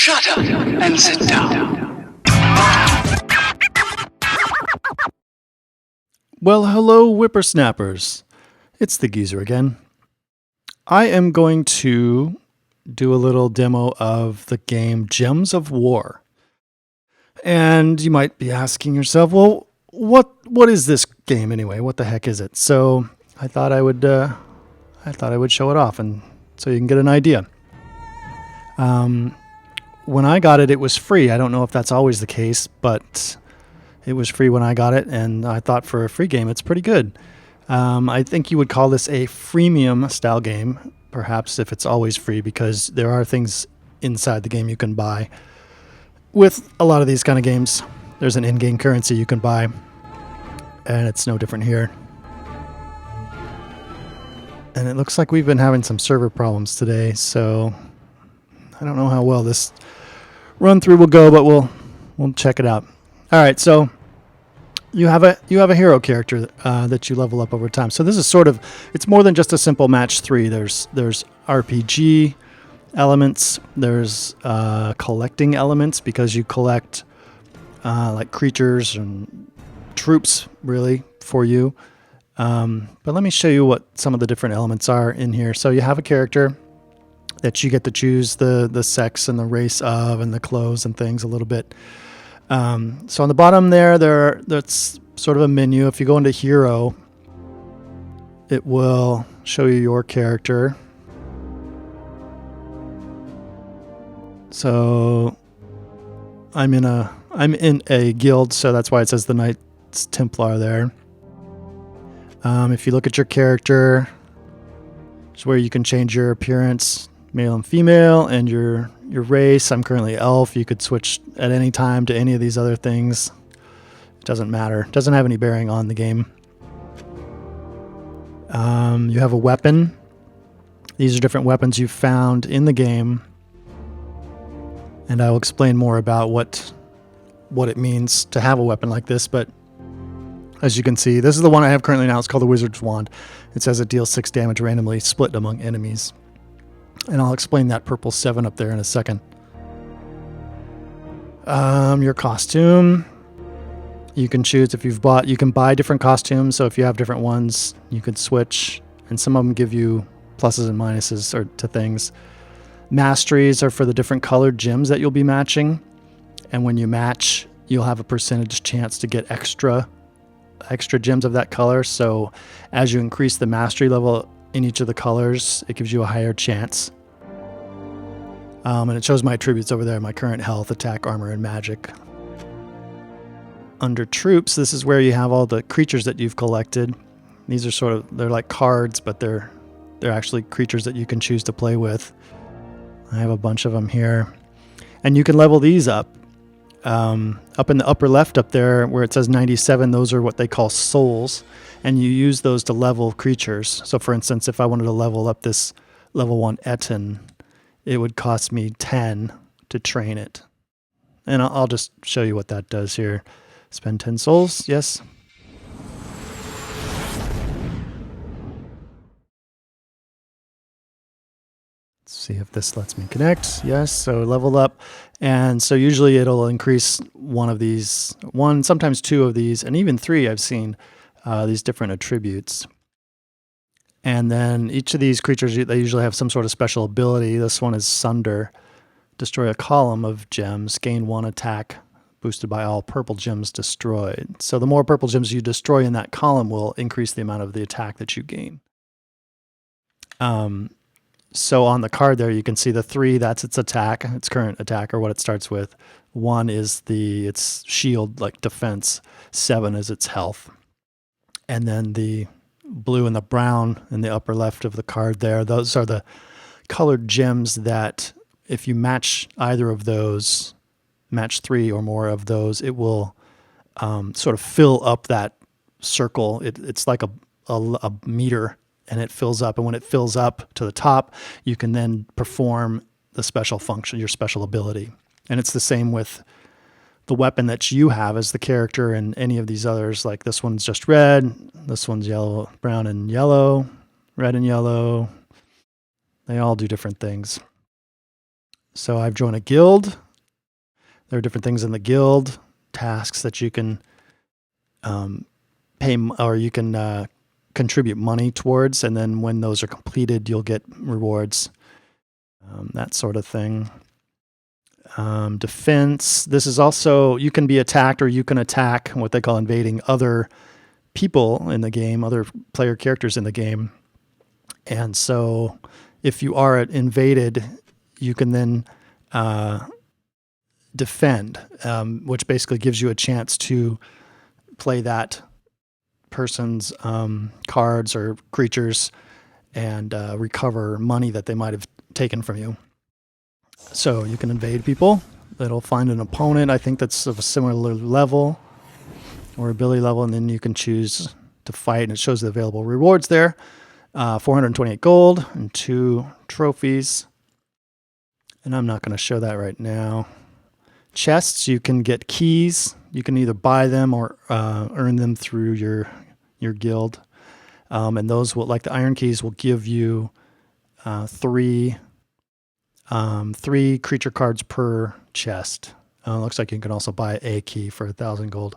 Shut up and sit down. Well, hello, whippersnappers. It's the geezer again. I am going to do a little demo of the game Gems of War. And you might be asking yourself, well, what is this game anyway? What the heck is it? So I thought I would show it off, and so you can get an idea. When I got it, it was free. I don't know if that's always the case, but it was free when I got it, and I thought for a free game, it's pretty good. I think you would call this a freemium style game, perhaps if it's always free, because there are things inside the game you can buy. With a lot of these kind of games, there's an in-game currency you can buy, and it's no different here. And it looks like we've been having some server problems today, so I don't know how well this run through will go, but we'll check it out. All right, so you have a hero character that you level up over time. So this is sort of, it's more than just a simple match-3. There's RPG elements. There's collecting elements, because you collect like creatures and troops really for you. But let me show you what some of the different elements are in here. So you have a character that you get to choose the sex and the race of, and the clothes and things a little bit. So on the bottom that's sort of a menu. If you go into hero, it will show you your character. So I'm in a guild, so that's why it says the Knights Templar there. If you look at your character, it's where you can change your appearance, male and female, and your race. I'm currently elf. You could switch at any time to any of these other things. It doesn't matter. It doesn't have any bearing on the game. You have a weapon. These are different weapons you've found in the game, and I will explain more about what it means to have a weapon like this. But as you can see, this is the one I have currently now. It's called the Wizard's Wand. It says it deals 6 damage randomly, split among enemies. And I'll explain that purple 7 up there in a second. Your costume. You can choose if you've bought... You can buy different costumes, so if you have different ones, you could switch. And some of them give you pluses and minuses to things. Masteries are for the different colored gems that you'll be matching. And when you match, you'll have a percentage chance to get extra gems of that color. So as you increase the mastery level in each of the colors, it gives you a higher chance. And it shows my attributes over there: my current health, attack, armor, and magic. Under troops, this is where you have all the creatures that you've collected. These are they're like cards, but they're actually creatures that you can choose to play with. I have a bunch of them here. And you can level these up. Up in the upper left up there where it says 97, those are what they call souls, and you use those to level creatures. So for instance, if I wanted to level up this level 1 Etten, it would cost me 10 to train it. And I'll just show you what that does here. Spend 10 souls, yes. Let's see if this lets me connect. Yes, so level up. And so usually it'll increase one of these, sometimes 2 of these, and even 3 I've seen, these different attributes. And then each of these creatures, they usually have some sort of special ability. This one is Sunder. Destroy a column of gems, gain 1 attack, boosted by all purple gems destroyed. So the more purple gems you destroy in that column will increase the amount of the attack that you gain. So on the card there, you can see the 3, that's its attack, its current attack, or what it starts with. 1 is its shield, like defense. 7 is its health. And then the blue and the brown in the upper left of the card there, those are the colored gems that if you match either of those, match 3 or more of those, it will sort of fill up that circle. It's like a meter, and it fills up. And when it fills up to the top, you can then perform the special function, your special ability. And it's the same with the weapon that you have as the character and any of these others. Like this one's just red, this one's yellow, brown and yellow, red and yellow. They all do different things. So I've joined a guild. There are different things in the guild, tasks that you can pay, or you can contribute money towards, and then when those are completed, you'll get rewards, that sort of thing. Defense. This is also, you can be attacked, or you can attack, what they call invading, other people in the game, other player characters in the game. And so if you are invaded, you can then defend, which basically gives you a chance to play that person's cards or creatures and recover money that they might have taken from you. So you can invade people. It'll find an opponent, I think, that's of a similar level or ability level, and then you can choose to fight, and it shows the available rewards there. 428 gold and 2 trophies. And I'm not going to show that right now. Chests, you can get keys. You can either buy them or earn them through your guild. And those will, like the iron keys, will give you 3 creature cards per chest. Looks like you can also buy a key for 1,000 gold.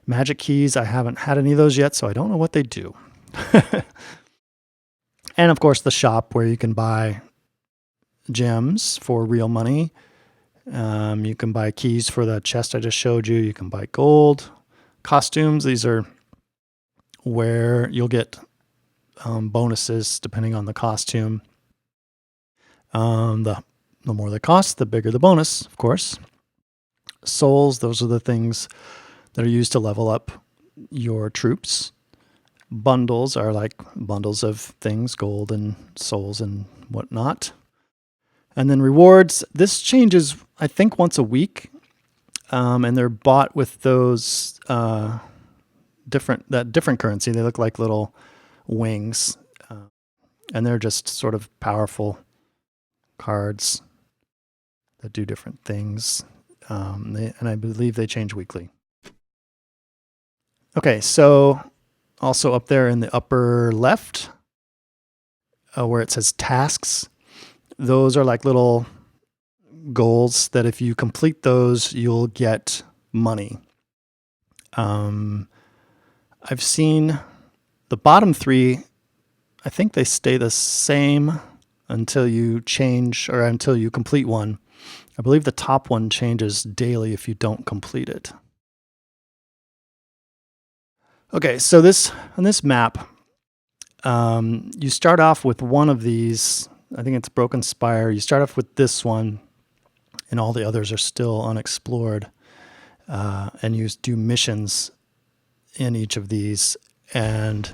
Magic keys, I haven't had any of those yet, so I don't know what they do. And of course the shop, where you can buy gems for real money. You can buy keys for the chest I just showed you. You can buy gold. Costumes, these are where you'll get bonuses depending on the costume. The more they cost, the bigger the bonus, of course. Souls, those are the things that are used to level up your troops. Bundles are like bundles of things, gold and souls and whatnot. And then rewards, this changes, I think, once a week. And they're bought with those different currency. They look like little wings. And they're just sort of powerful cards that do different things. And I believe they change weekly. Okay, so also up there in the upper left, where it says tasks, those are like little goals that if you complete those, you'll get money. I've seen the bottom 3, I think they stay the same until you change, or until you complete one. I believe the top one changes daily if you don't complete it. Okay, so on this map, you start off with one of these. I think it's Broken Spire. You start off with this one, and all the others are still unexplored. And you do missions in each of these, and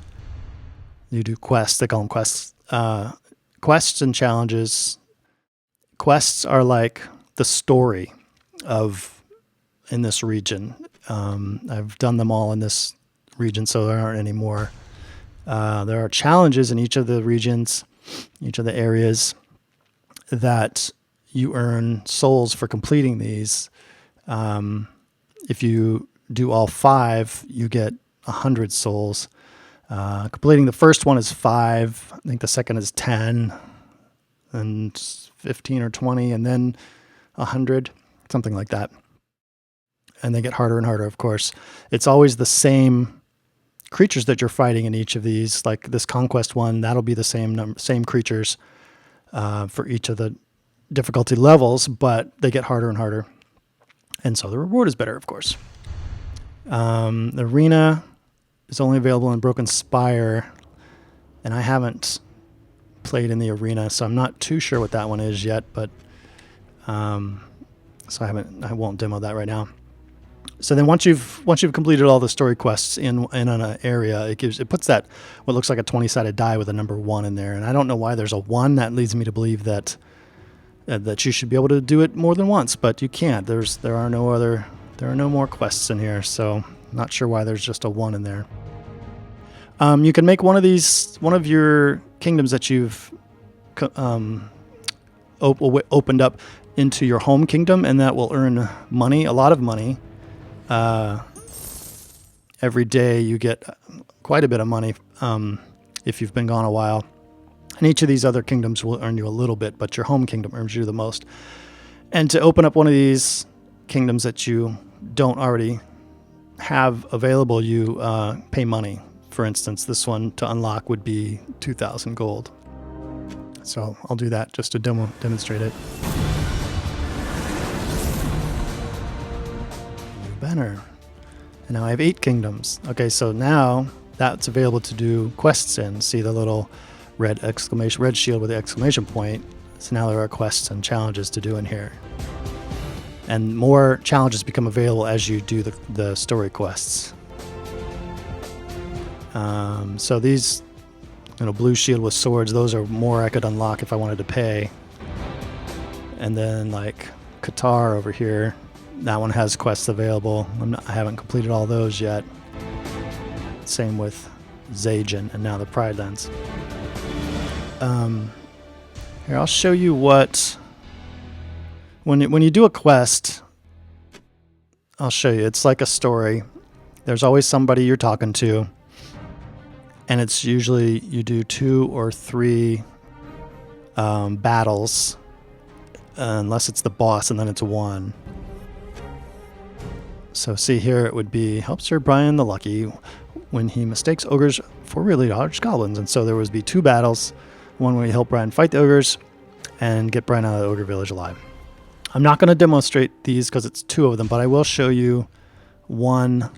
you do quests. They call them quests. Quests and challenges. Quests are like the story in this region. I've done them all in this region, so there aren't any more. There are challenges in each of the regions, each of the areas, that you earn souls for completing these. If you do all 5, you get 100 souls. Completing the first one is 5. I think the second is 10, and 15 or 20, and then 100, something like that. And they get harder and harder, of course. It's always the same creatures that you're fighting in each of these. Like this conquest one, that'll be the same creatures for each of the difficulty levels, but they get harder and harder. And so the reward is better, of course. The arena is only available in Broken Spire, and I haven't played in the arena, so I'm not too sure what that one is yet, but so I won't demo that right now. So then once you've completed all the story quests in an area, it puts that what looks like a 20-sided die with a number 1 in there, and I don't know why there's a 1. That leads me to believe that you should be able to do it more than once, but you can't. There are no more quests in here, so not sure why there's just a 1 in there. You can make one of your kingdoms that you've opened up into your home kingdom, and that will earn money, a lot of money. Every day you get quite a bit of money if you've been gone a while. And each of these other kingdoms will earn you a little bit, but your home kingdom earns you the most. And to open up one of these kingdoms that you don't already have available, you pay money. For instance, this one to unlock would be 2,000 gold. So I'll do that just to demonstrate it. New banner. And now I have 8 kingdoms. Okay, so now that's available to do quests in. See the little red shield with the exclamation point. So now there are quests and challenges to do in here. And more challenges become available as you do the story quests. So these, blue shield with swords, those are more I could unlock if I wanted to pay. And then like Qatar over here, that one has quests available. I haven't completed all those yet. Same with Zajan and now the Pride Lands. Here, I'll show you what... When you do a quest, I'll show you. It's like a story. There's always somebody you're talking to. And it's usually you do 2 or 3 battles. Unless it's the boss, and then it's 1. So see here, it would be help Sir Brian the Lucky when he mistakes ogres for really large goblins. And so there would be 2 battles. One where you help Brian fight the ogres and get Brian out of the ogre village alive. I'm not going to demonstrate these because it's 2 of them, but I will show you one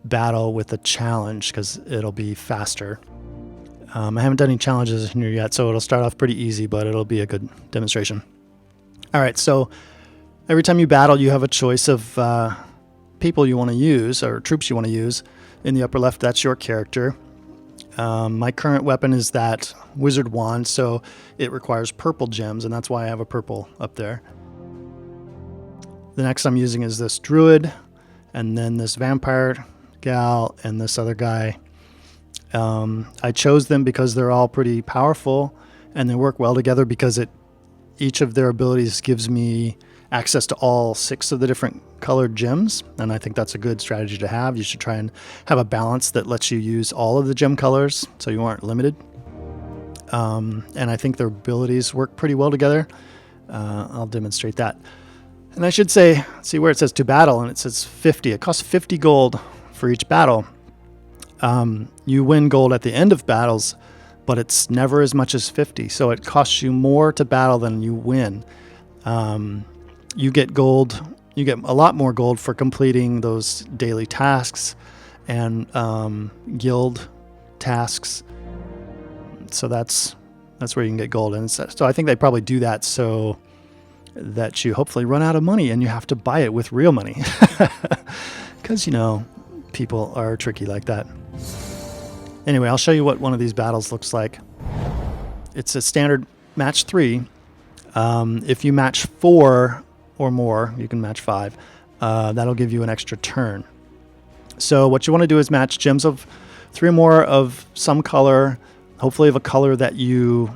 battle with a challenge because it'll be faster. I haven't done any challenges in here yet, so it'll start off pretty easy, but it'll be a good demonstration. All right, so every time you battle, you have a choice of people you want to use or troops you want to use. In the upper left, that's your character. My current weapon is that wizard wand, so it requires purple gems, and that's why I have a purple up there. The next I'm using is this druid, and then this vampire gal, and this other guy. I chose them because they're all pretty powerful, and they work well together because each of their abilities gives me access to all 6 of the different colored gems, and I think that's a good strategy to have. You should try and have a balance that lets you use all of the gem colors so you aren't limited. And I think their abilities work pretty well together. I'll demonstrate that. And I should say, see where it says to battle, and it says 50. It costs 50 gold for each battle. You win gold at the end of battles, but it's never as much as 50. So it costs you more to battle than you win. You get gold. You get a lot more gold for completing those daily tasks and guild tasks. So that's where you can get gold. And so I think they probably do that so that you hopefully run out of money and you have to buy it with real money. Because, people are tricky like that. Anyway, I'll show you what one of these battles looks like. It's a standard match 3. If you match 4 or more, you can match 5. That'll give you an extra turn. So what you want to do is match gems of 3 or more of some color, hopefully of a color that you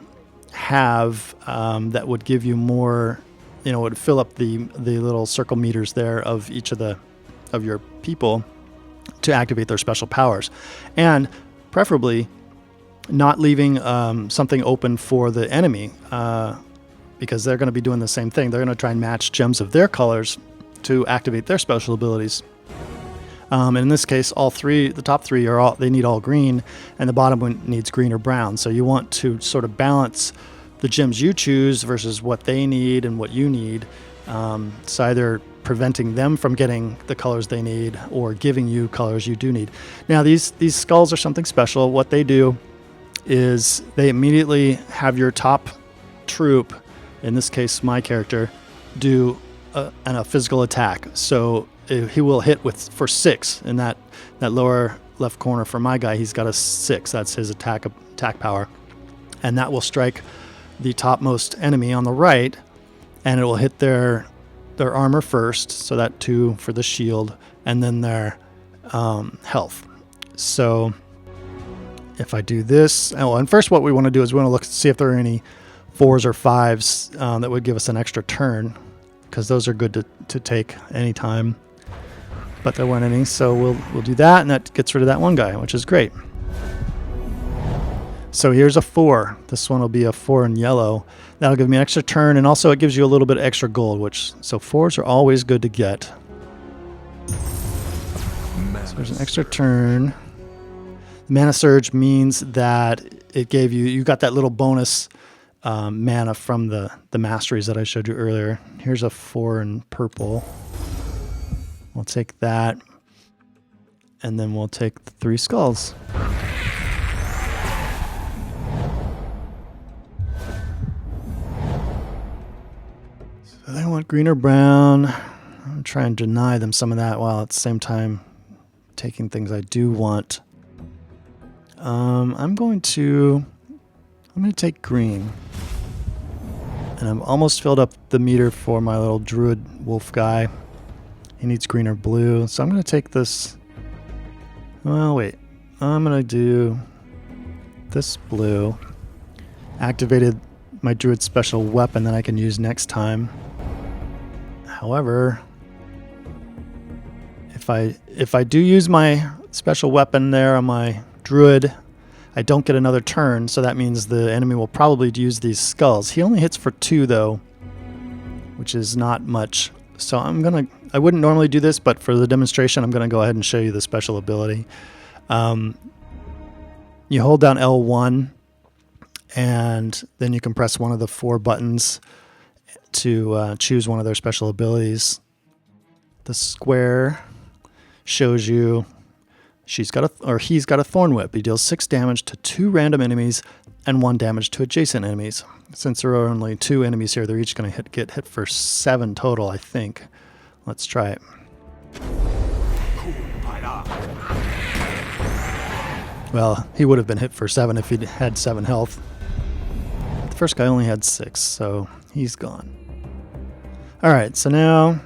have that would give you more, would fill up the little circle meters there of each of your people to activate their special powers. And preferably not leaving something open for the enemy because they're going to be doing the same thing. They're going to try and match gems of their colors to activate their special abilities. And in this case, the top 3 they need all green, and the bottom one needs green or brown. So you want to sort of balance the gems you choose versus what they need and what you need. So either preventing them from getting the colors they need or giving you colors you do need. Now these skulls are something special. What they do is they immediately have your top troop, in this case my character, do a physical attack. So he will hit for 6 in that lower left corner. For my guy, he's got a 6. That's his attack power, and that will strike the topmost enemy on the right, and it will hit their armor first, so that 2 for the shield, and then their health. So if I do this, and first what we want to do is we want to look to see if there are any 4s or 5s that would give us an extra turn, because those are good to take anytime. But there weren't any, so we'll do that, and that gets rid of that one guy, which is great. So here's a 4. This one will be a 4 in yellow. That'll give me an extra turn, and also it gives you a little bit of extra gold, so 4s are always good to get. So there's an extra turn. Mana Surge means that it gave you got that little bonus mana from the masteries that I showed you earlier. Here's a 4 in purple. We'll take that, and then we'll take the 3 skulls. So they want green or brown. I'm trying to deny them some of that while at the same time taking things I do want. I'm going to take green. And I've almost filled up the meter for my little druid wolf guy. He needs green or blue. So I'm going to take this. Well, wait. I'm going to do this blue. Activated my druid special weapon that I can use next time. However, if I do use my special weapon there on my druid, I don't get another turn, so that means the enemy will probably use these skulls. He only hits for 2 though, which is not much. So I wouldn't normally do this, but for the demonstration, I'm gonna go ahead and show you the special ability. You hold down L1, and then you can press one of the 4 buttons to choose one of their special abilities. The square shows you he's got a Thorn Whip. He deals 6 damage to 2 random enemies and 1 damage to adjacent enemies. Since there are only 2 enemies here, they're each going to get hit for 7 total, I think. Let's try it. Well, he would have been hit for 7 if he had 7 health. The first guy only had 6, so he's gone. Alright, so now,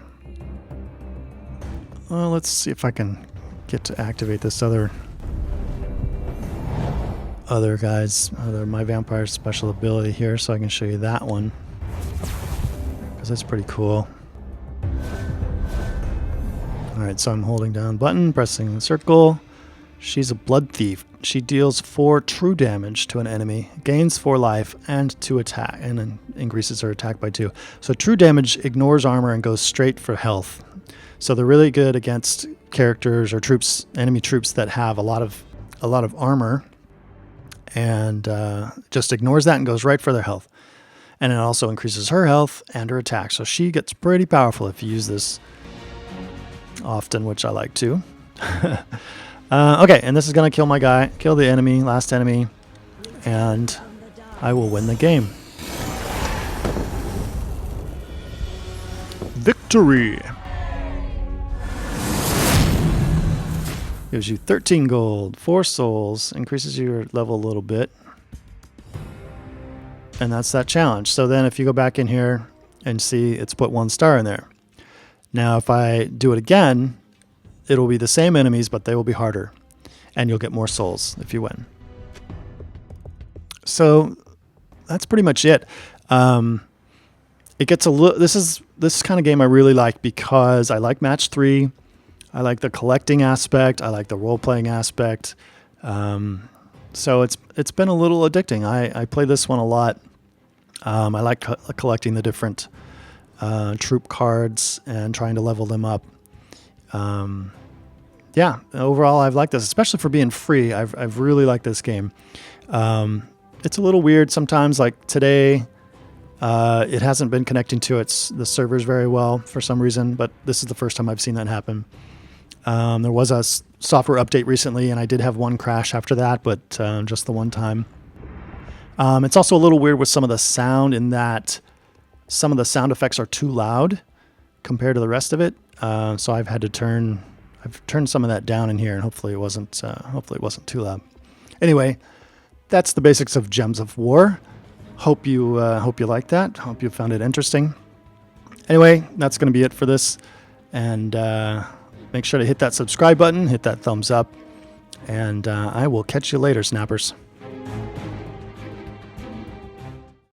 well, let's see if I can get to activate this other my vampire special ability here, so I can show you that one, because that's pretty cool. Alright, so I'm holding down button, pressing the circle. She's a blood thief. She deals 4 true damage to an enemy, gains 4 life, and 2 attack, and then increases her attack by 2. So true damage ignores armor and goes straight for health. So they're really good against characters or troops, enemy troops that have a lot of armor, and just ignores that and goes right for their health. And it also increases her health and her attack. So she gets pretty powerful if you use this often, which I like to. Okay, and this is going to kill my guy, kill the enemy, last enemy, and I will win the game. Victory! Gives you 13 gold, 4 souls, increases your level a little bit. And that's that challenge. So then if you go back in here and see, it's put 1 star in there. Now if I do it again, it'll be the same enemies, but they will be harder. And you'll get more souls if you win. So that's pretty much it. It gets a little. This kind of game I really like because I like Match-3. I like the collecting aspect. I like the role-playing aspect. So it's been a little addicting. I play this one a lot. I like collecting the different troop cards and trying to level them up. Yeah, overall I've liked this, especially for being free. I've really liked this game. It's a little weird sometimes, like today. It hasn't been connecting to the servers very well for some reason, but this is the first time I've seen that happen. There was a software update recently, and I did have one crash after that, but just the one time. It's also a little weird with some of the sound in that some of the sound effects are too loud compared to the rest of it. So I've had to turned some of that down in here, and hopefully it wasn't too loud. Anyway, that's the basics of Gems of War. Hope you liked that. Hope you found it interesting. Anyway, that's going to be it for this, and make sure to hit that subscribe button, hit that thumbs up, and I will catch you later, snappers.